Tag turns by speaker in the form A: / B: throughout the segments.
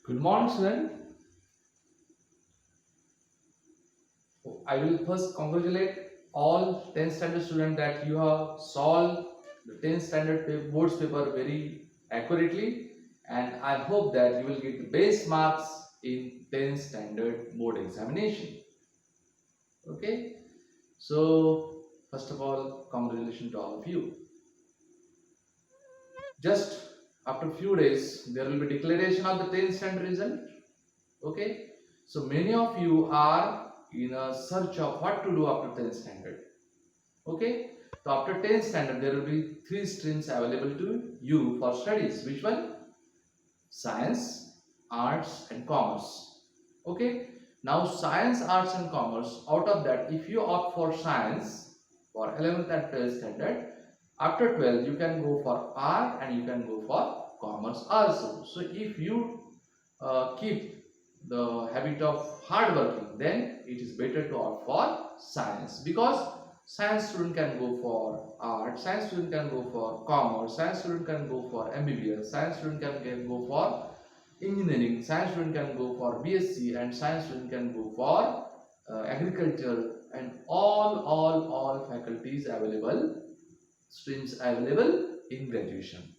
A: Good morning, student. I will first congratulate all 10th standard students that you have solved the 10th standard boards paper very accurately, and I hope that you will get the best marks in 10th standard board examination. Okay, so first of all, congratulations to all of you. Just after few days, there will be declaration of the 10th standard result. Okay, so many of you are in a search of what to do after 10th standard. Okay, so after 10th standard there will be three streams available to you for studies. Which one? Science, arts and commerce. Okay, now science, arts and commerce, out of that if you opt for science for 11th and 12th standard, after 12 you can go for art and you can go for commerce also. So if you keep the habit of hard working, then it is better to opt for science, because science student can go for art, science student can go for commerce, science student can go for MBBS, science student can go for engineering, science student can go for BSc, and science student can go for agriculture, and all faculties available, streams available in graduation.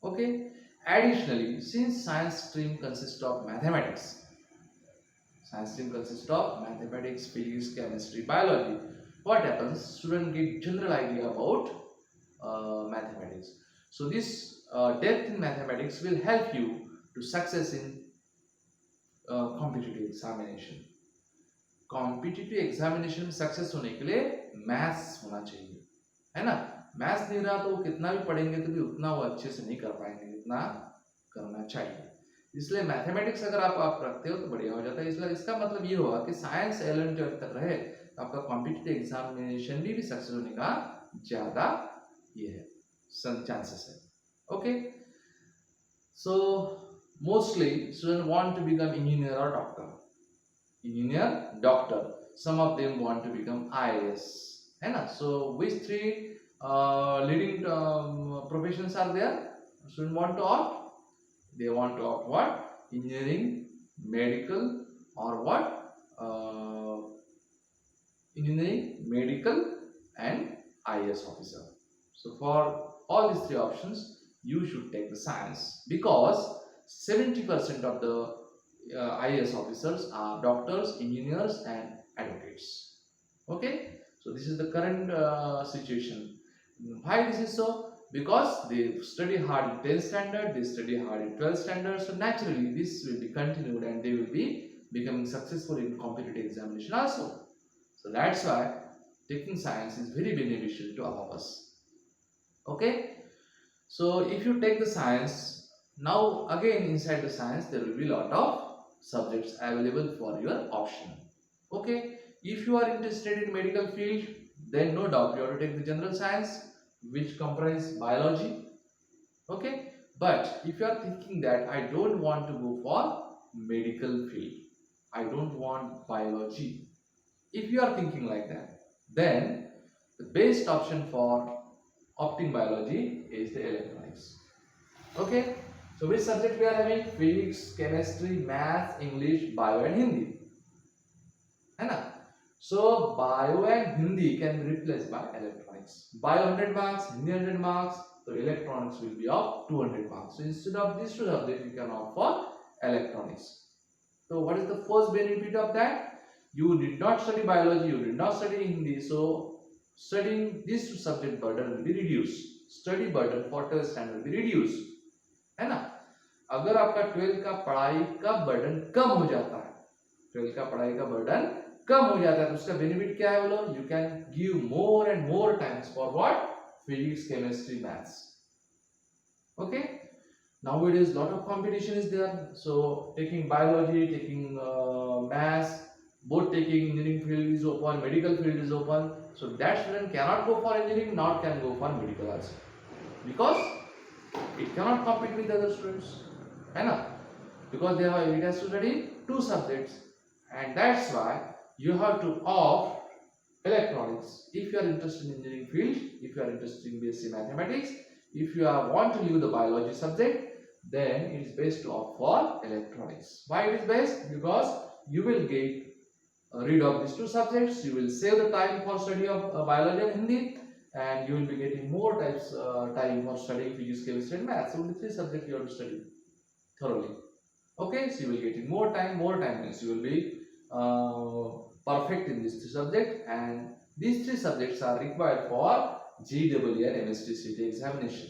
A: Okay, additionally, since science stream consists of mathematics, science stream consists of mathematics, physics, chemistry, biology, what happens? Students get general idea about mathematics. So this depth in mathematics will help you to success in competitive examination. Competitive examination success होने के लिए maths होना चाहिए, है ना। Maths नहीं रहा तो वो कितना भी पढ़ेंगे तो भी उतना वो अच्छे से नहीं कर पाएंगे जितना करना चाहिए। इसलिए मैथमेटिक्स अगर आप रखते हो तो बढ़िया हो जाता है। इसलिए इसका मतलब ये हुआ कि साइंस 11 ट्वेल्थ तक रहे तो आपका कॉम्पिटिटिव एग्जामिनेशन भी सक्सेस होने का ज़्यादा ये है चांसेस है। Okay, so mostly student want to become engineer और doctor, engineer, doctor. Some of them want to become IAS, है ना। So which three leading professions are there? Student want to opt? They want to opt what? Engineering, medical, or what? Engineering, medical, and IAS officer. So for all these three options, you should take the science, because 70% of the IAS officers are doctors, engineers, and advocates. Okay, so this is the current situation. Why this is so? Because they study hard in 10th standard, they study hard in 12th standard, so naturally this will be continued and they will be becoming successful in competitive examination also. So that's why taking science is very beneficial to all of us. Okay, so if you take the science, now again inside the science there will be a lot of subjects available for your option. Okay, if you are interested in medical field, then no doubt you have to take the general science, which comprise biology. Okay, but if you are thinking that I don't want to go for medical field, I don't want biology, if you are thinking like that, then the best option for opting biology is the electronics. Okay, so which subject we are having? Physics, chemistry, math, English, bio and Hindi, है ना। So bio and Hindi can be replaced by electronics. Bio 100 marks, Hindi 100 marks, so electronics will be of 200 marks. So instead of these two subjects, you can opt for electronics. So what is the first benefit of that? You did not study biology, you did not study Hindi, so studying these two subject burden will be reduced. Study burden for 12th standard will be reduced, है ना। अगर आपका 12th का पढ़ाई का burden कम हो जाता है, 12th का पढ़ाई का बर्डन कम हो जाता है, तो उसका बेनिफिट क्या है बोलो? You can give more and more times for what? Physics, chemistry, maths. Okay, nowadays lot of competition is there, so taking biology, taking maths, both taking engineering field is open, medical field is open, so that student cannot go for engineering, not can go for medical also, because it cannot compete with other students, है ना, because they have, it has to study two subjects, and that's why you have to opt electronics if you are interested in engineering field, if you are interested in BSc mathematics, if you want to leave the biology subject, then it is best to opt for electronics. Why it is best? Because you will get rid of these two subjects, you will save the time for study of biology and Hindi, and you will be getting more time for studying physics, chemistry and maths. So the three subjects you have to study thoroughly. Okay, so you will get in more time means you will be perfect in these three subjects, and these three subjects are required for JEE and MSTCT examination.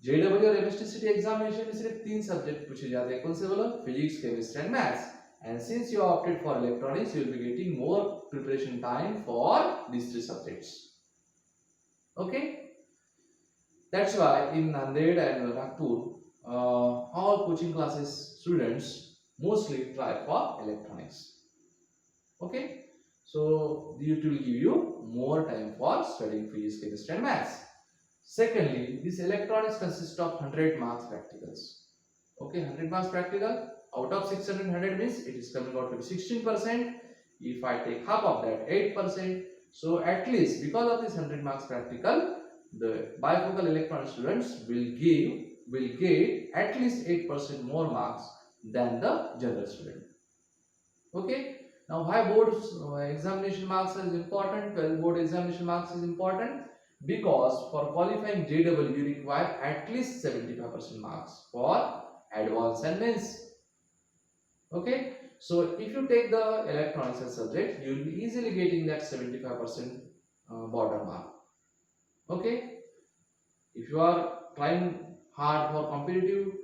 A: JEE और MSTCT examination में सिर्फ तीन subject पूछे जाते हैं, कौन से बोलो? Physics, chemistry and maths. And since you opted for electronics, you will be getting more preparation time for these three subjects. Okay, that's why in Nanded and Nagpur, all coaching classes students mostly try for electronics. Okay, so it will give you more time for studying physics, chemistry and maths. Secondly, this electronics consists of 100 marks practicals. Okay, 100 marks practical. Out of 600, 100 means it is coming out to be 16%. If I take half of that, 8%. So at least because of this 100 marks practical, the bifocal electronic students will get at least 8% more marks than the general student. Okay. Now why board examination marks is important? Well, board examination marks is important because for qualifying JEE you require at least 75% marks for advanced and mains. Okay, so if you take the electronics as subject, you will be easily getting that 75% border mark. Okay, if you are trying hard for competitive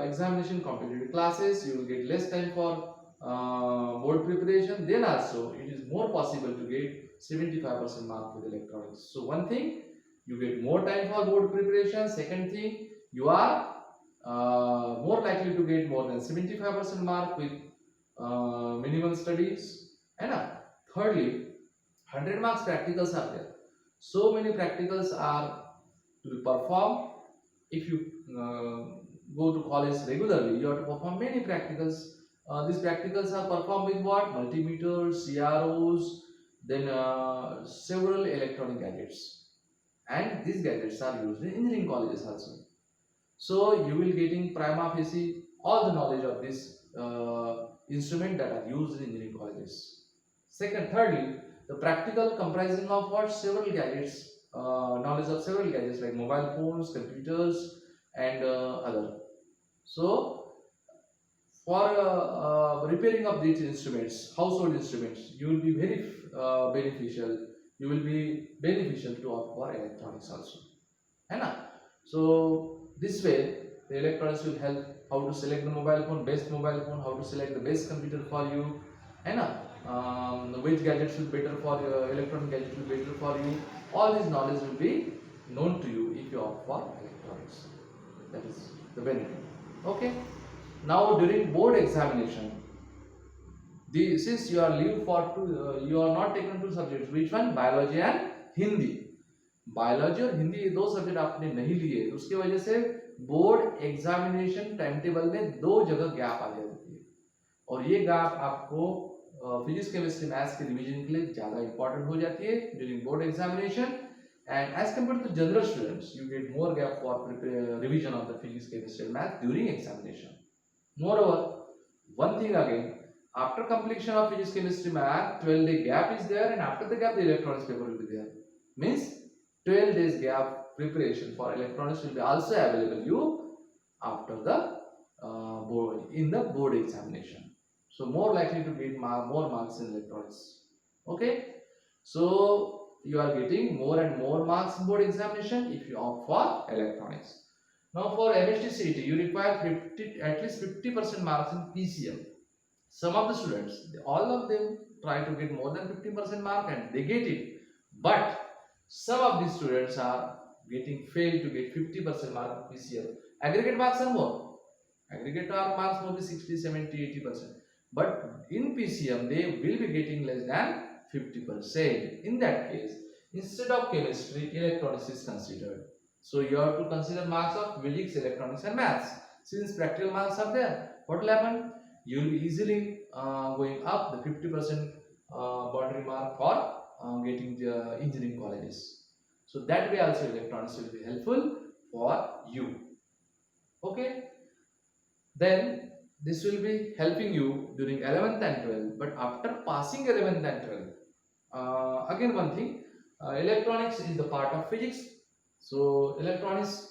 A: examination, competitive classes, you will get less time for board preparation. Then also it is more possible to get 75% mark with electronics. So one thing, you get more time for board preparation. Second thing, you are more likely to get more than 75% mark with minimal studies. And thirdly, 100 marks practicals are there. So many practicals are to be performed. If you go to college regularly, you have to perform many practicals. These practicals are performed with what? Multimeters, CROs, then several electronic gadgets. And these gadgets are used in engineering colleges also. So you will getting prima facie all the knowledge of this instrument that are used in engineering colleges. Thirdly, the practical comprising of what? Several gadgets, knowledge of several gadgets like mobile phones, computers, and other. So for repairing of these instruments, household instruments, you will be very beneficial. You will be beneficial to opt for electronics also. So this way, the electronics will help how to select the mobile phone, best mobile phone, how to select the best computer for you, and which gadgets will be better for you, electronic gadgets will be better for you. All these knowledge will be known to you if you opt for electronics. That is the benefit. Okay. Now during board examination, since you are leave for you are not taken two subjects. Which one? Biology and Hindi. Biology और हिंदी ये दो subject आपने नहीं लिए, तो उसकी वजह से बोर्ड एग्जामिनेशन टाइम टेबल में दो जगह गैप आ जाती है, और ये गैप आपको फिजिक्स, केमिस्ट्री, मैथ्स के रिवीजन के लिए ज्यादा इंपॉर्टेंट हो जाती है during board examination. And as compare to general students, you get more gap for revision of the physics, chemistry and math during examination. Moreover, one thing again, after completion of physics, chemistry, math, 12-day gap is there, and after the gap the electronics paper will be there. Means 12 days gap preparation for electronics will be also available you after the board examination. So more likely to get more marks in electronics. Okay, so you are getting more and more marks in board examination if you opt for electronics. Now for MSTCT, you require at least 50% marks in PCM. Some of the students, all of them try to get more than 50% mark and they get it. But some of these students are getting failed to get 50% mark in PCM. Aggregate marks are more. Aggregate marks will be 60, 70, 80%. But in PCM, they will be getting less than 50%. In that case, instead of chemistry, electronics is considered. So you have to consider marks of physics, electronics and maths. Since practical marks are there, what will happen? You will be easily going up the 50% boundary mark for getting the engineering colleges. So that way also electronics will be helpful for you. Okay, then this will be helping you during 11th and 12th. But after passing 11th and 12th, again one thing, electronics is the part of physics. So electronics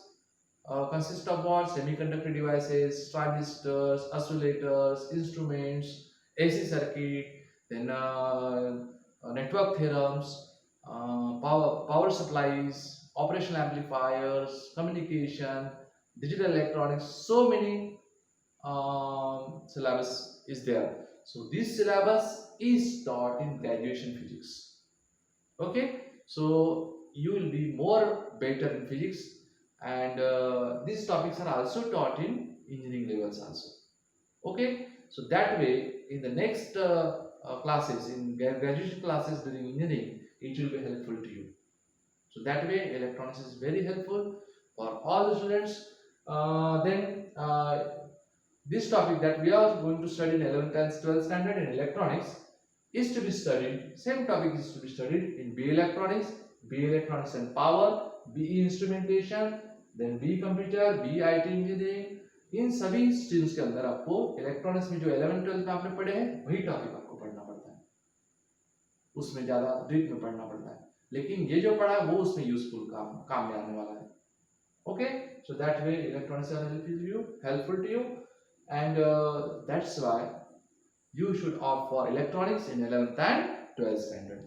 A: consist of what? Semiconductor devices, transistors, oscillators, instruments, AC circuit, then network theorems, power supplies, operational amplifiers, communication, digital electronics. So many syllabus is there. So this syllabus is taught in graduation physics. Okay, so you will be more better in physics, and these topics are also taught in engineering levels also. Okay, so that way in the next classes, in graduation classes during engineering, it will be helpful to you. So that way electronics is very helpful for all the students. Then this topic that we are going to study in 11th and 12th standard in electronics is to be studied, same topic is to be studied in BE electronics, BE electronics and power, BE instrumentation, then BE computer, BE IT engineering. इन सभी streams के अंदर आपको electronics में जो 11 12 में आपने पढ़े हैं वही टॉपिक आपको पढ़ना पड़ता है, उसमें ज्यादा डीप में पढ़ना पड़ता है, लेकिन ये जो पढ़ा है वो उसमें यूजफुल काम में आने वाला है. Okay, so that way electronics are helpful to you, and that's why you should opt for electronics in 11th and 12th standard.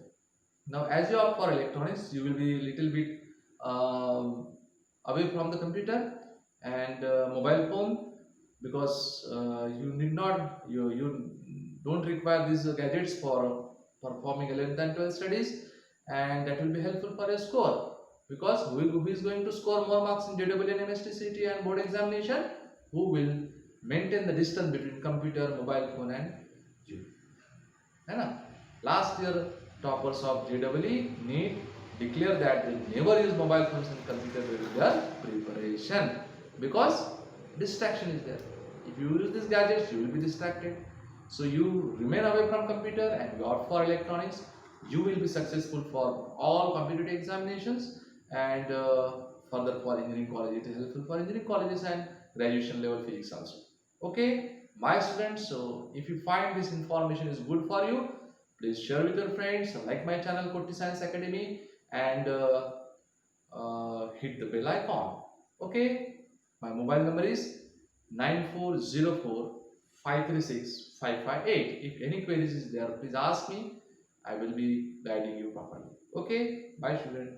A: Now as you opt for electronics, you will be little bit away from the computer and mobile phone, because you need not, you don't require these gadgets for performing 11th and 12th studies, and that will be helpful for a score, because who is going to score more marks in JEE and MST CT and board examination? Who will maintain the distance between computer, mobile phone and you, है ना? Last year toppers of JEE NEET declare that they never use mobile phones and computer during their preparation, because distraction is there. If you use these gadgets, you will be distracted. So you remain away from computer and you opt for electronics. You will be successful for all competitive examinations, and further for engineering college, it is helpful for engineering colleges and graduation level physics also. Okay, my students, so if you find this information is good for you, please share with your friends, like my channel Koti Science Academy, and hit the bell icon. Okay, my mobile number is 9404 536 558. If any queries is there, please ask me. I will be guiding you properly. Okay, bye student.